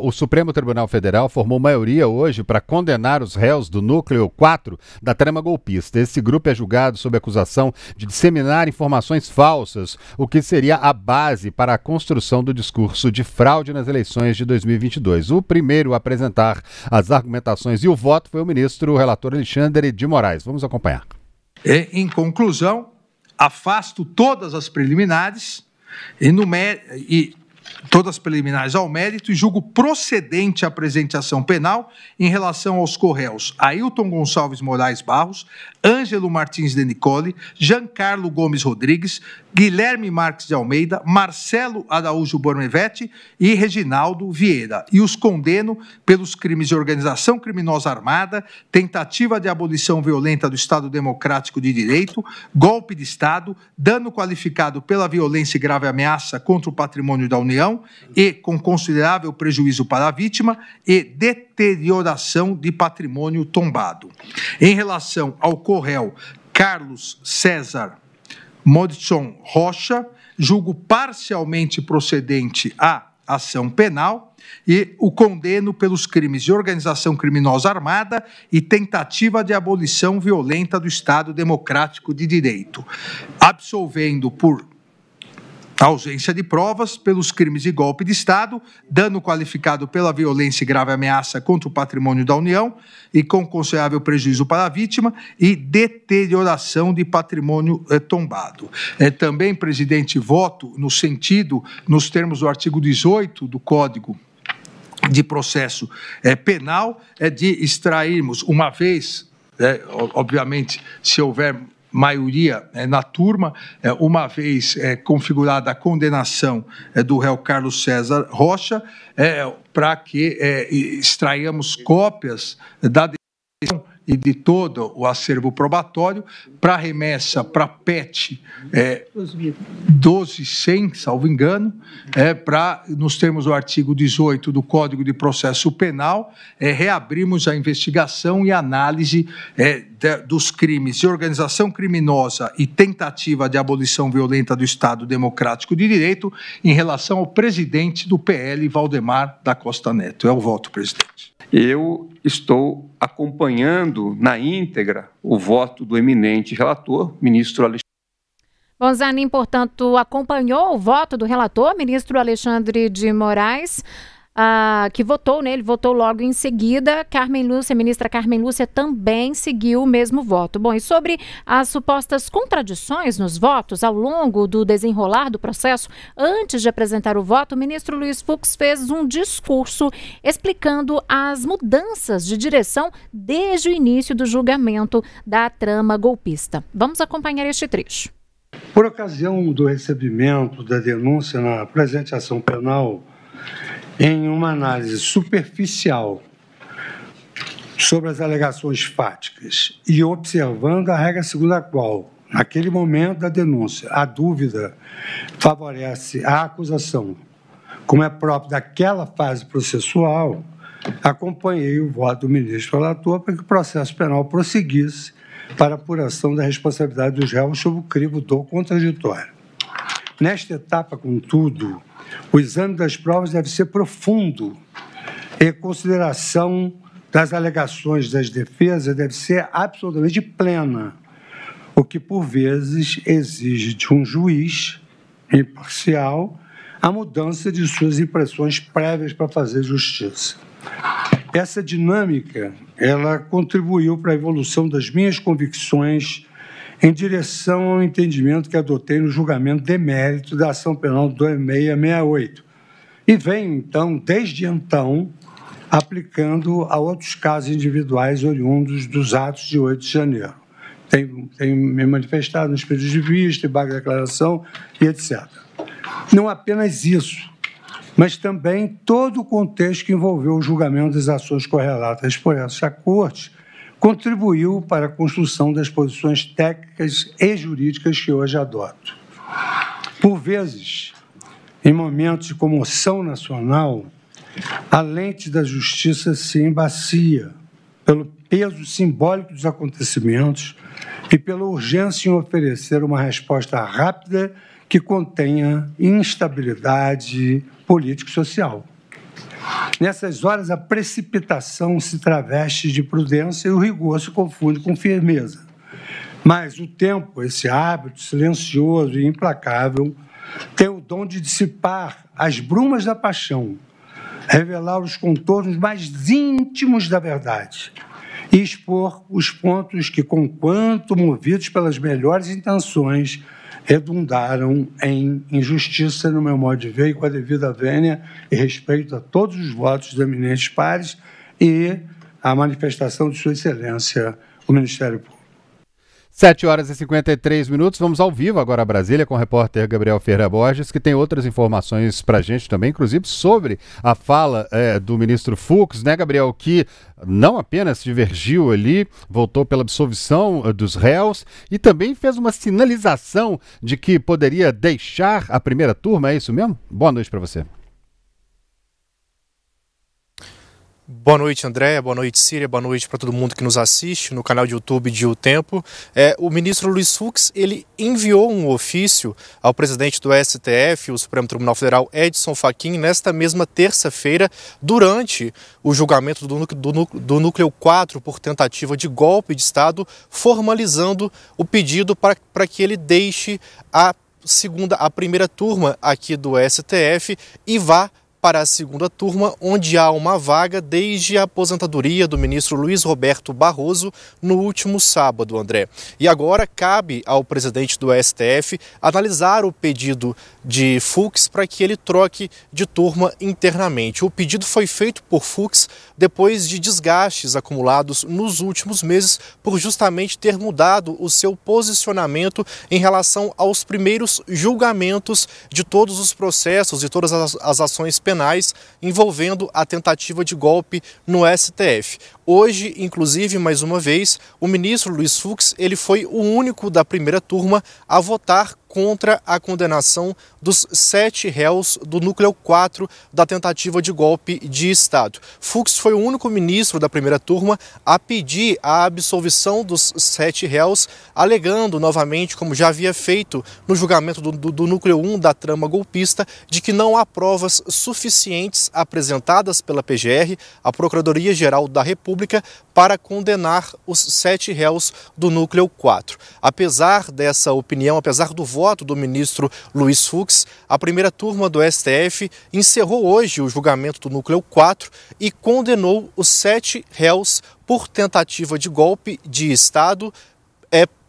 O Supremo Tribunal Federal formou maioria hoje para condenar os réus do Núcleo 4 da trama golpista. Esse grupo é julgado sob acusação de disseminar informações falsas, o que seria a base para a construção do discurso de fraude nas eleições de 2022. O primeiro a apresentar as argumentações e o voto foi o ministro relator Alexandre de Moraes. Vamos acompanhar. Em conclusão, afasto todas as preliminares todas as preliminares ao mérito e julgo procedente a apresentação penal em relação aos corréus Ailton Gonçalves Moraes Barros, Ângelo Martins de Nicole, Giancarlo Gomes Rodrigues, Guilherme Marques de Almeida, Marcelo Araújo Bormevete e Reginaldo Vieira. E os condeno pelos crimes de organização criminosa armada, tentativa de abolição violenta do Estado Democrático de Direito, golpe de Estado, dano qualificado pela violência e grave ameaça contra o patrimônio da União e com considerável prejuízo para a vítima e deterioração de patrimônio tombado. Em relação ao corréu Carlos César Modson Rocha, julgo parcialmente procedente a ação penal e o condeno pelos crimes de organização criminosa armada e tentativa de abolição violenta do Estado Democrático de Direito, absolvendo por ausência de provas pelos crimes de golpe de Estado, dano qualificado pela violência e grave ameaça contra o patrimônio da União e com considerável prejuízo para a vítima e deterioração de patrimônio tombado. Também, presidente, voto nos termos do artigo 18 do Código de Processo Penal, de extrairmos, uma vez, obviamente, se houver maioria na turma, uma vez configurada a condenação do réu Carlos César Rocha, para que extraiamos cópias da decisão e de todo o acervo probatório para remessa para PET 12.100, salvo engano, para, nos termos do artigo 18 do Código de Processo Penal, reabrimos a investigação e análise dos crimes de organização criminosa e tentativa de abolição violenta do Estado Democrático de Direito em relação ao presidente do PL, Valdemar da Costa Neto. É o voto, presidente. Eu estou acompanhando na íntegra o voto do eminente relator, ministro Alexandre. Bom, Zanin, portanto, acompanhou o voto do relator, ministro Alexandre de Moraes, que votou nele, votou logo em seguida. Ministra Carmen Lúcia também seguiu o mesmo voto. Bom, e sobre as supostas contradições nos votos ao longo do desenrolar do processo, antes de apresentar o voto, o ministro Luiz Fux fez um discurso explicando as mudanças de direção desde o início do julgamento da trama golpista. Vamos acompanhar este trecho. Por ocasião do recebimento da denúncia na presente ação penal, em uma análise superficial sobre as alegações fáticas e observando a regra segundo a qual, naquele momento da denúncia, a dúvida favorece a acusação, como é próprio daquela fase processual, acompanhei o voto do ministro relator para que o processo penal prosseguisse para a apuração da responsabilidade dos réus sob o crivo do contraditório. Nesta etapa, contudo, o exame das provas deve ser profundo e a consideração das alegações das defesas deve ser absolutamente plena, o que, por vezes, exige de um juiz imparcial a mudança de suas impressões prévias para fazer justiça. Essa dinâmica, ela contribuiu para a evolução das minhas convicções em direção ao entendimento que adotei no julgamento de mérito da ação penal 2668. E venho, então, desde então, aplicando a outros casos individuais oriundos dos atos de 8 de janeiro. Tenho me manifestado nos pedidos de vista, vaga de declaração e etc. Não apenas isso, mas também todo o contexto que envolveu o julgamento das ações correlatas por essa Corte contribuiu para a construção das posições técnicas e jurídicas que hoje adoto. Por vezes, em momentos de comoção nacional, a lente da justiça se embacia pelo peso simbólico dos acontecimentos e pela urgência em oferecer uma resposta rápida que contenha instabilidade político-social. Nessas horas, a precipitação se traveste de prudência e o rigor se confunde com firmeza. Mas o tempo, esse hábito silencioso e implacável, tem o dom de dissipar as brumas da paixão, revelar os contornos mais íntimos da verdade e expor os pontos que, conquanto movidos pelas melhores intenções, redundaram em injustiça, no meu modo de ver, e com a devida vênia e respeito a todos os votos dos eminentes pares e a manifestação de Sua Excelência, o Ministério Público. 7h53, vamos ao vivo agora a Brasília com o repórter Gabriel Ferreira Borges, que tem outras informações para a gente também, inclusive sobre a fala do ministro Fux, né, Gabriel, que não apenas divergiu ali, voltou pela absolvição dos réus e também fez uma sinalização de que poderia deixar a primeira turma, é isso mesmo? Boa noite para você. Boa noite, André, boa noite, Síria, boa noite para todo mundo que nos assiste no canal de YouTube de O Tempo. O ministro Luiz Fux, ele enviou um ofício ao presidente do STF, o Supremo Tribunal Federal, Edson Fachin, nesta mesma terça-feira, durante o julgamento do Núcleo 4 por tentativa de golpe de Estado, formalizando o pedido para que ele deixe a primeira turma aqui do STF e vá para a segunda turma, onde há uma vaga desde a aposentadoria do ministro Luiz Roberto Barroso no último sábado, André. E agora cabe ao presidente do STF analisar o pedido de Fux para que ele troque de turma internamente. O pedido foi feito por Fux depois de desgastes acumulados nos últimos meses por justamente ter mudado o seu posicionamento em relação aos primeiros julgamentos de todos os processos e todas as ações penais envolvendo a tentativa de golpe no STF. Hoje, inclusive, mais uma vez, o ministro Luiz Fux, ele foi o único da primeira turma a votar contra a condenação dos 7 réus do Núcleo 4 da tentativa de golpe de Estado. Fux foi o único ministro da primeira turma a pedir a absolvição dos 7 réus, alegando novamente, como já havia feito no julgamento do Núcleo 1 da trama golpista, de que não há provas suficientes apresentadas pela PGR, a Procuradoria-Geral da República, para condenar os 7 réus do Núcleo 4. Apesar dessa opinião, apesar do voto do ministro Luiz Fux, a primeira turma do STF encerrou hoje o julgamento do Núcleo 4 e condenou os 7 réus por tentativa de golpe de Estado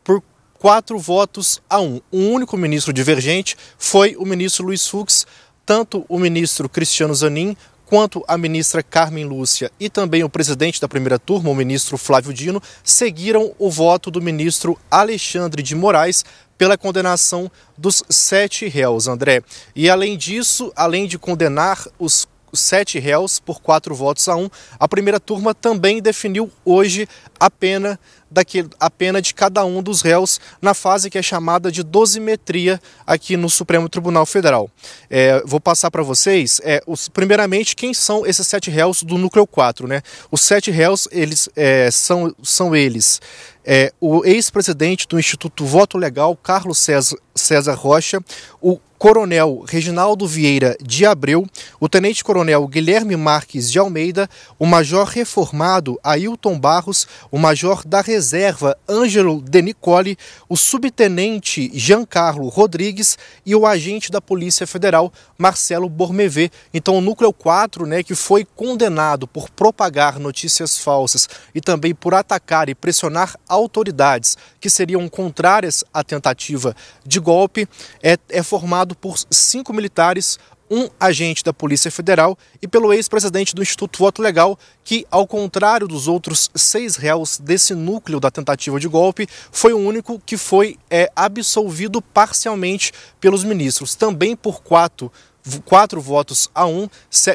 por 4 votos a 1. O único ministro divergente foi o ministro Luiz Fux. Tanto o ministro Cristiano Zanin quanto a ministra Carmen Lúcia e também o presidente da primeira turma, o ministro Flávio Dino, seguiram o voto do ministro Alexandre de Moraes pela condenação dos 7 réus, André. E além disso, além de condenar os 7 réus por 4 votos a 1, a primeira turma também definiu hoje a pena de cada um dos réus na fase que é chamada de dosimetria aqui no Supremo Tribunal Federal. Vou passar para vocês, primeiramente, quem são esses 7 réus do Núcleo 4, né? Os 7 réus, eles são eles. O ex-presidente do Instituto Voto Legal, Carlos César Rocha, o coronel Reginaldo Vieira de Abreu, o tenente-coronel Guilherme Marques de Almeida, o major reformado Ailton Barros, o major da reserva Ângelo De Nicoli, o subtenente Giancarlo Rodrigues e o agente da Polícia Federal Marcelo Bormevé. Então o Núcleo 4, né, que foi condenado por propagar notícias falsas e também por atacar e pressionar autoridades que seriam contrárias à tentativa de golpe, é formado por 5 militares, um agente da Polícia Federal e pelo ex-presidente do Instituto Voto Legal, que, ao contrário dos outros 6 réus desse núcleo da tentativa de golpe, foi o único que foi absolvido parcialmente pelos ministros. Também por 4 votos a 1,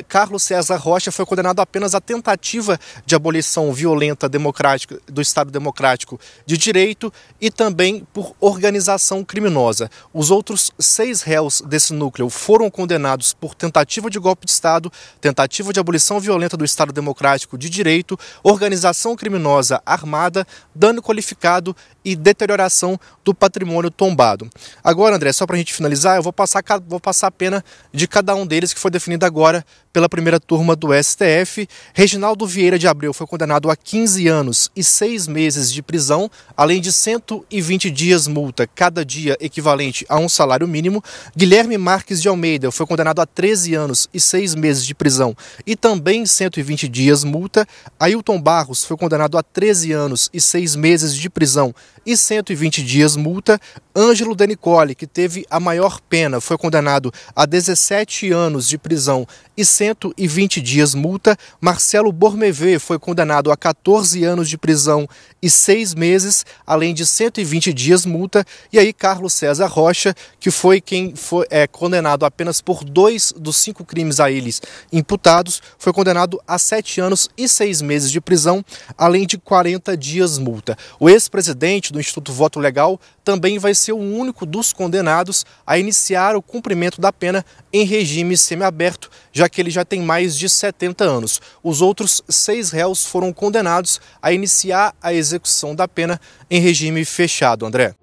Carlos César Rocha foi condenado apenas à tentativa de abolição violenta democrática do Estado Democrático de Direito e também por organização criminosa. Os outros 6 réus desse núcleo foram condenados por tentativa de golpe de Estado, tentativa de abolição violenta do Estado Democrático de Direito, organização criminosa armada, dano qualificado e deterioração do patrimônio tombado. Agora, André, só para a gente finalizar, eu vou passar a pena de cada um deles, que foi definida agora pela primeira turma do STF. Reginaldo Vieira de Abreu foi condenado a 15 anos e 6 meses de prisão, além de 120 dias multa, cada dia equivalente a um salário mínimo. Guilherme Marques de Almeida foi condenado a 13 anos e 6 meses de prisão e também 120 dias multa. Ailton Barros foi condenado a 13 anos e 6 meses de prisão e 120 dias multa. Ângelo Denicoli, que teve a maior pena, foi condenado a 17 anos de prisão e 120 dias multa. Marcelo Bormevé foi condenado a 14 anos de prisão e 6 meses, além de 120 dias multa. E aí Carlos César Rocha, que foi quem foi condenado apenas por 2 dos 5 crimes a eles imputados, foi condenado a 7 anos e 6 meses de prisão, além de 40 dias multa. O ex-presidente do Instituto Voto Legal também vai ser o único dos condenados a iniciar o cumprimento da pena em regime semiaberto, já que ele já tem mais de 70 anos. Os outros 6 réus foram condenados a iniciar a execução da pena em regime fechado, André.